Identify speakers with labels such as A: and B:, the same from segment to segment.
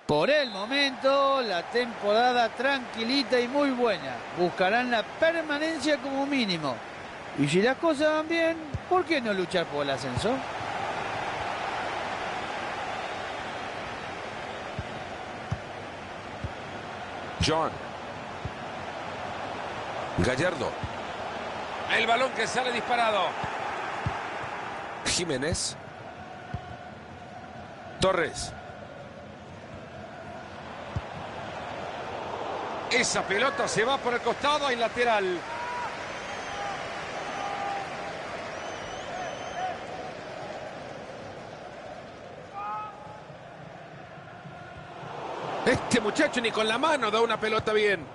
A: Por el momento, la temporada tranquilita y muy buena. Buscarán la permanencia como mínimo. Y si las cosas van bien, ¿por qué no luchar por el ascenso?
B: John. Gallardo.
C: El balón que sale disparado.
B: Jiménez. Torres.
C: Esa pelota se va por el costado y lateral. Este muchacho ni con la mano da una pelota bien.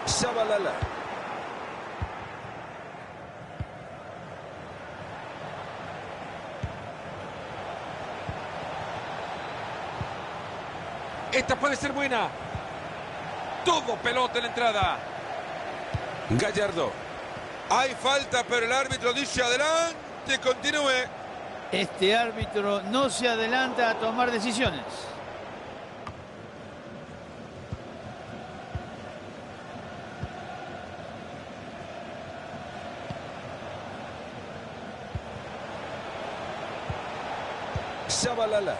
B: Shabalala.
C: Esta puede ser buena. Todo pelota en la entrada.
B: Gallardo. Hay falta, pero el árbitro dice adelante, continúe.
A: Este árbitro no se adelanta a tomar decisiones.
B: Shabalala.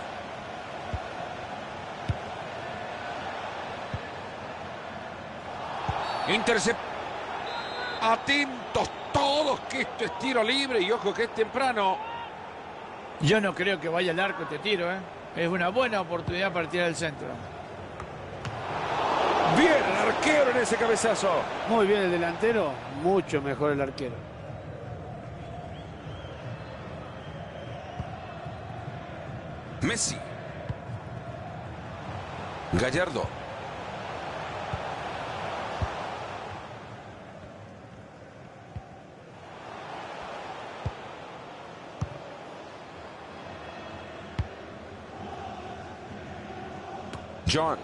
C: Intercepción. Atentos todos que esto es tiro libre y ojo que es temprano.
A: Yo no creo que vaya al arco este tiro, ¿eh? Es una buena oportunidad para tirar el centro.
C: Bien el arquero en ese cabezazo.
A: Muy bien el delantero, mucho mejor el arquero.
B: Messi. Gallardo. John.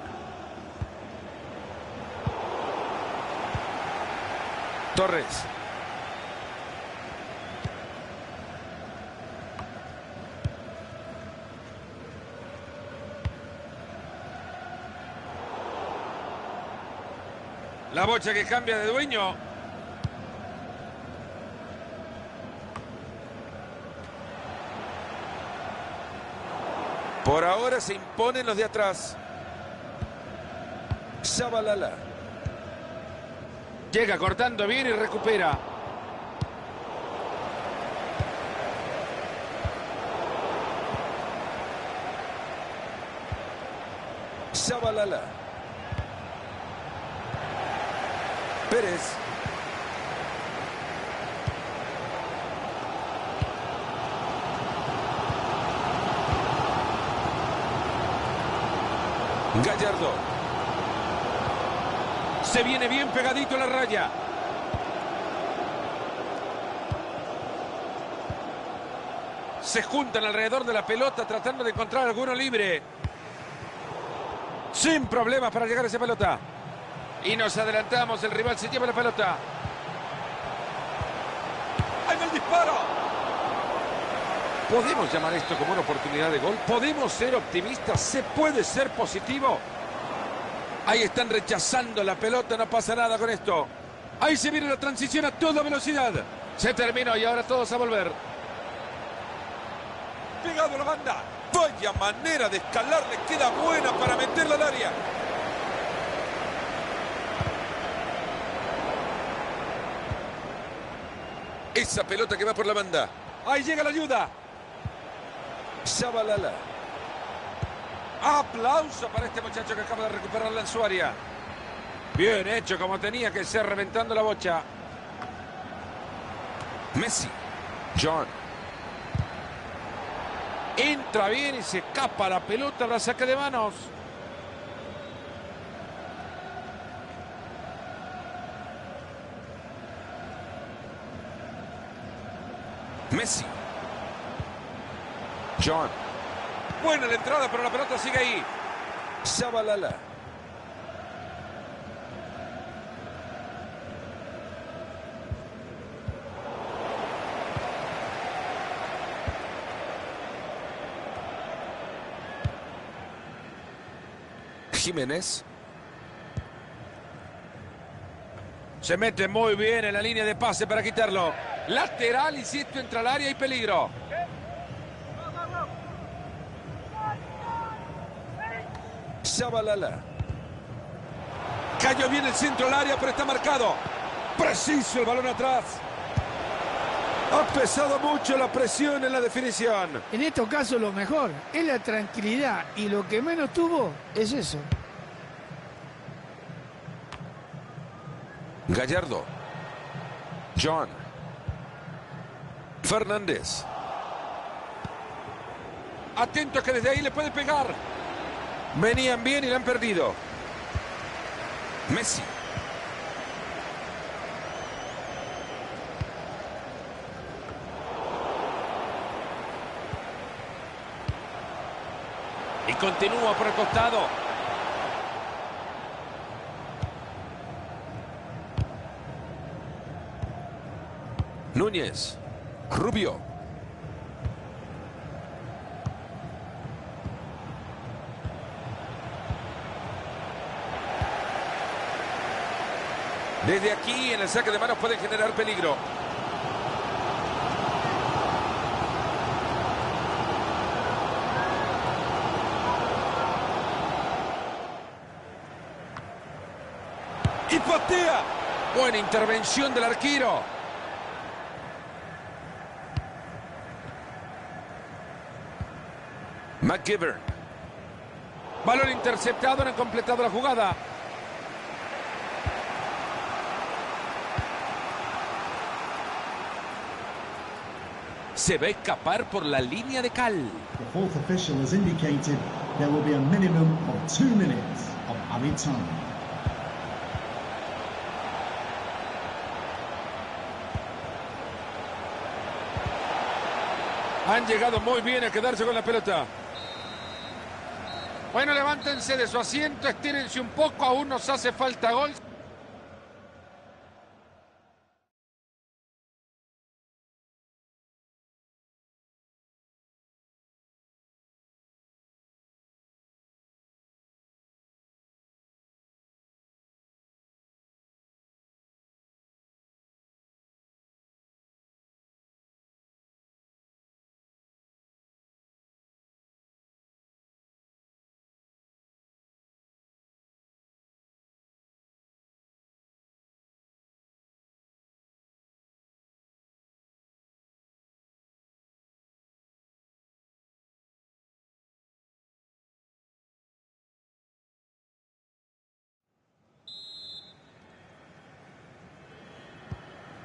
B: Torres.
C: La bocha que cambia de dueño.
B: Por ahora se imponen los de atrás. Shabalala.
C: Llega cortando bien y recupera.
B: Shabalala. Pérez. Gallardo.
C: Se viene bien pegadito a la raya. Se juntan alrededor de la pelota tratando de encontrar alguno libre. Sin problemas para llegar a esa pelota. Y nos adelantamos, el rival se lleva la pelota. ¡Ahí va el disparo! ¿Podemos llamar esto como una oportunidad de gol? ¿Podemos ser optimistas? ¿Se puede ser positivo? Ahí están rechazando la pelota, no pasa nada con esto. Ahí se viene la transición a toda velocidad. Se terminó y ahora todos a volver. Pegado a la banda.
B: Vaya manera de escalar, le queda buena para meterla al área. Esa pelota que va por la banda.
C: Ahí llega la ayuda.
B: Shabalala.
C: Aplauso para este muchacho que acaba de recuperarla en su área. Bien hecho, como tenía que ser, reventando la bocha.
B: Messi. John.
C: Entra bien y se escapa la pelota, la saca de manos.
B: Messi. John.
C: Buena la entrada, pero la pelota sigue ahí.
B: Shabalala.
C: Jiménez. Se mete muy bien en la línea de pase para quitarlo. Lateral, insisto, entra al área y peligro. Shabalala. Cayó bien el centro al área, pero está marcado. Preciso el balón atrás. Ha pesado mucho la presión en la definición.
D: En estos casos lo mejor es la tranquilidad y lo que menos tuvo es eso.
C: Gallardo. John. Fernández. Atento que desde ahí le puede pegar. Venían bien y la han perdido. Messi. Y continúa por el costado. Núñez. Rubio. Desde aquí en el saque de manos pueden generar peligro. Y patea. Buena intervención del arquero. McGivern. Balón interceptado, no han completado la jugada. Se va a escapar por la línea de cal.
E: The fourth official has indicated there will be a minimum of 2 minutes of added time.
C: Han llegado muy bien a quedarse con la pelota. Bueno, levántense de su asiento, estírense un poco, aún nos hace falta gol.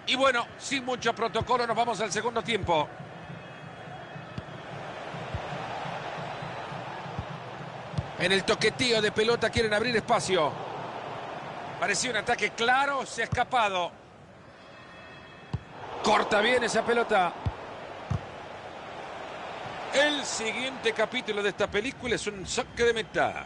C: Y bueno, sin mucho protocolo, nos vamos al segundo tiempo. En el toquetío de pelota quieren abrir espacio. Parecía un ataque claro, se ha escapado. Corta bien esa pelota. El siguiente capítulo de esta película es un saque de meta.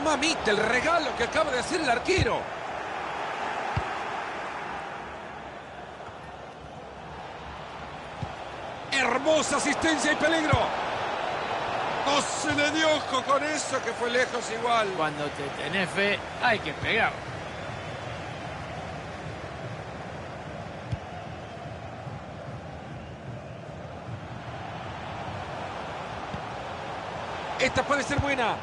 C: Mamita, el regalo que acaba de hacer el arquero. Hermosa asistencia y peligro. No se le dio ojo con eso, que fue lejos igual.
A: Cuando te tenés fe, hay que pegar.
C: Esta puede ser buena.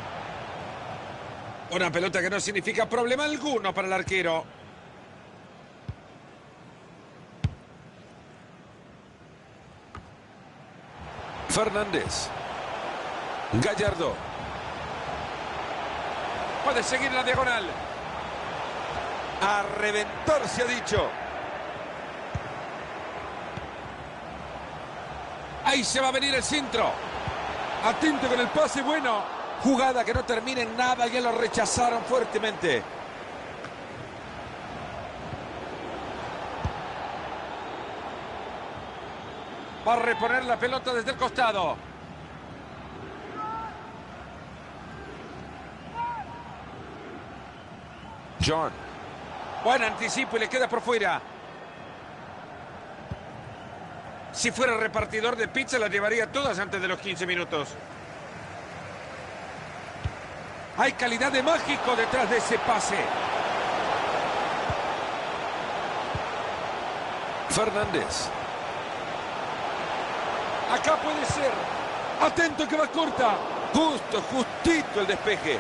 C: Una pelota que no significa problema alguno para el arquero. Fernández. Gallardo. Puede seguir la diagonal. A reventar se ha dicho. Ahí se va a venir el centro. Atento con el pase bueno. Jugada que no termina en nada, ya lo rechazaron fuertemente. Va a reponer la pelota desde el costado. John. Buen anticipo y le queda por fuera. Si fuera repartidor de pizza, las llevaría todas antes de los 15 minutos. Hay calidad de mágico detrás de ese pase. Fernández. Acá puede ser. Atento que va corta. Justo, justito el despeje.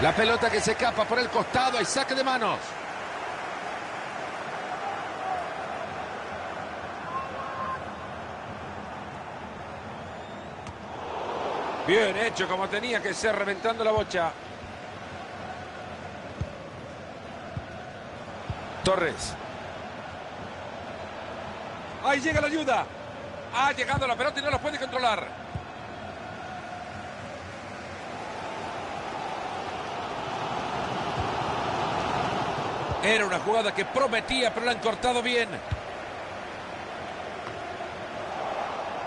C: La pelota que se escapa por el costado. Hay saque de manos. Bien hecho, como tenía que ser, reventando la bocha. Torres. Ahí llega la ayuda. Ha llegado la pelota y no la puede controlar. Era una jugada que prometía, pero la han cortado bien.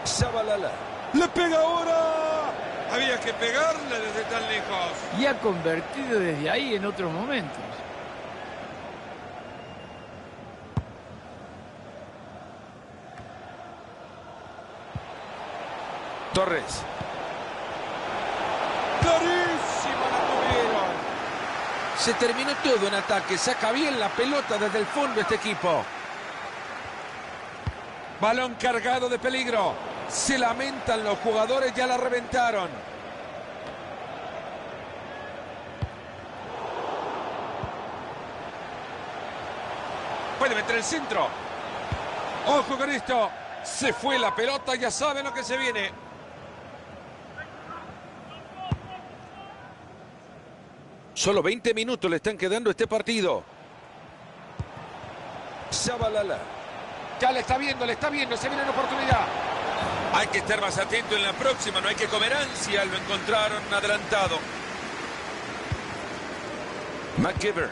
C: Shabalala. ¡Le pega ahora!
B: Había que pegarle desde tan lejos.
A: Y ha convertido desde ahí en otros momentos.
C: Torres. Clarísima la tuvieron. Se terminó todo en ataque. Saca bien la pelota desde el fondo este equipo. Balón cargado de peligro. Se lamentan los jugadores, ya la reventaron. Puede meter el centro. Ojo con esto. Se fue la pelota, ya saben lo que se viene. Solo 20 minutos le están quedando a este partido. Shabalala. Ya le está viendo, se viene la oportunidad.
B: Hay que estar más atento en la próxima, no hay que comer ansia. Lo encontraron adelantado.
C: McGiver.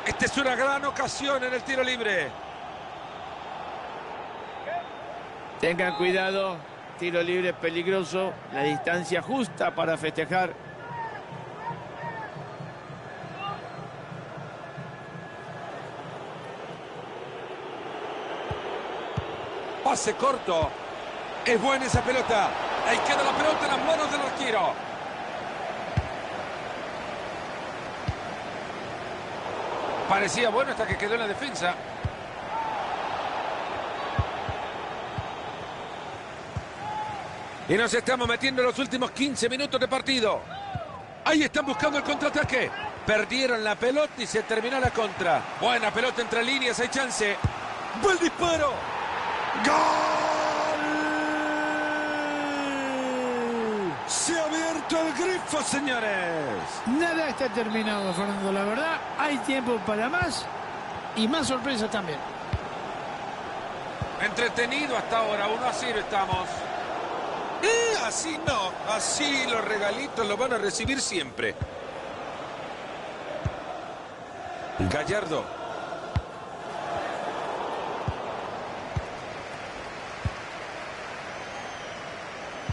C: Esta es una gran ocasión en el tiro libre.
A: Tengan cuidado, tiro libre peligroso, la distancia justa para festejar.
C: Pase corto. Es buena esa pelota. Ahí queda la pelota en las manos del arquero. Parecía bueno hasta que quedó en la defensa. Y nos estamos metiendo en los últimos 15 minutos de partido. Ahí están buscando el contraataque. Perdieron la pelota y se terminó la contra. Buena pelota entre líneas, hay chance. ¡Buen disparo! ¡Gol! Se ha abierto el grifo, señores.
D: Nada está terminado, Fernando. La verdad, hay tiempo para más y más sorpresas también.
C: Entretenido hasta ahora, 1-0 estamos.
B: Así no, así los regalitos los van a recibir siempre.
C: Gallardo.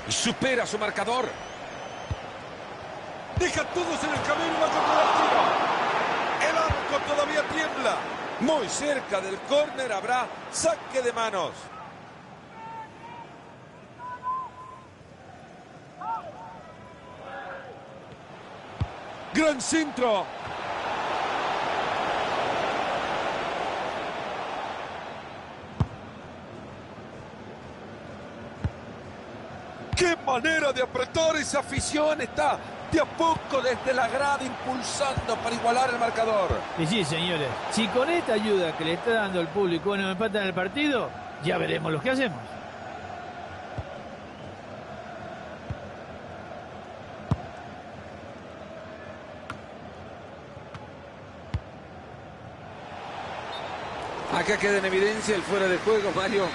C: Supera su marcador. Deja todos en el camino y va contra el tiro.
B: El arco todavía tiembla. Muy cerca del córner habrá saque de manos.
C: Gran centro. ¡Qué manera de apretar! Esa afición está de a poco desde la grada impulsando para igualar el marcador.
A: Y sí, señores, si con esta ayuda que le está dando el público no empatan el partido, ya veremos lo que hacemos.
C: Acá queda en evidencia el fuera de juego, Mario.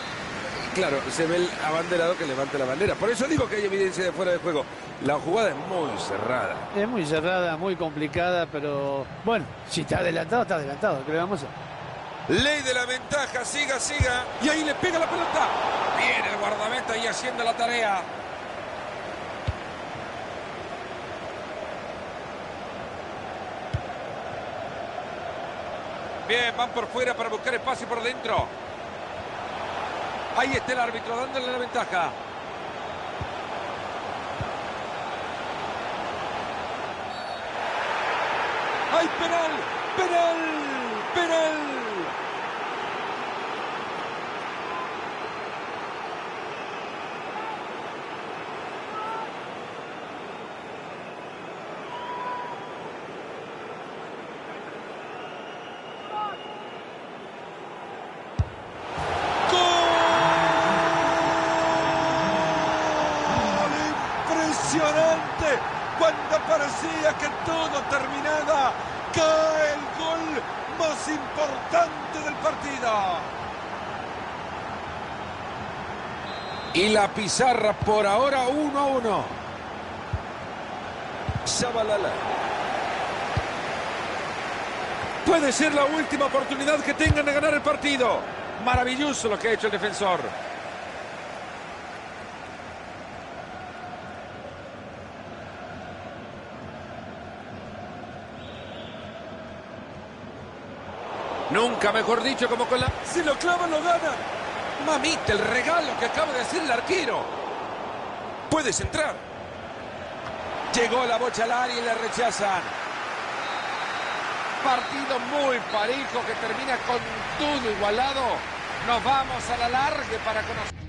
C: Claro, se ve el abanderado que levanta la bandera. Por eso digo que hay evidencia de fuera de juego. La jugada es muy cerrada.
A: Es muy cerrada, muy complicada, pero bueno, si está adelantado, está adelantado. ¿Qué le vamos a hacer?
B: Ley de la ventaja, siga, siga.
C: Y ahí le pega la pelota. Bien, el guardameta ahí haciendo la tarea. Bien, van por fuera para buscar espacio por dentro. Ahí está el árbitro dándole la ventaja. ¡Hay penal! ¡Penal! ¡Penal! Impresionante, cuando parecía que todo terminaba, cae el gol más importante del partido. Y la pizarra por ahora 1-1. Shabalala. Puede ser la última oportunidad que tengan de ganar el partido. Maravilloso lo que ha hecho el defensor. Nunca mejor dicho, como con la... Si lo clavan, lo ganan. Mamita, el regalo que acaba de hacer el arquero. Puedes entrar. Llegó la bocha al área y la rechazan. Partido muy parejo que termina con todo igualado. Nos vamos a la larga para conocer.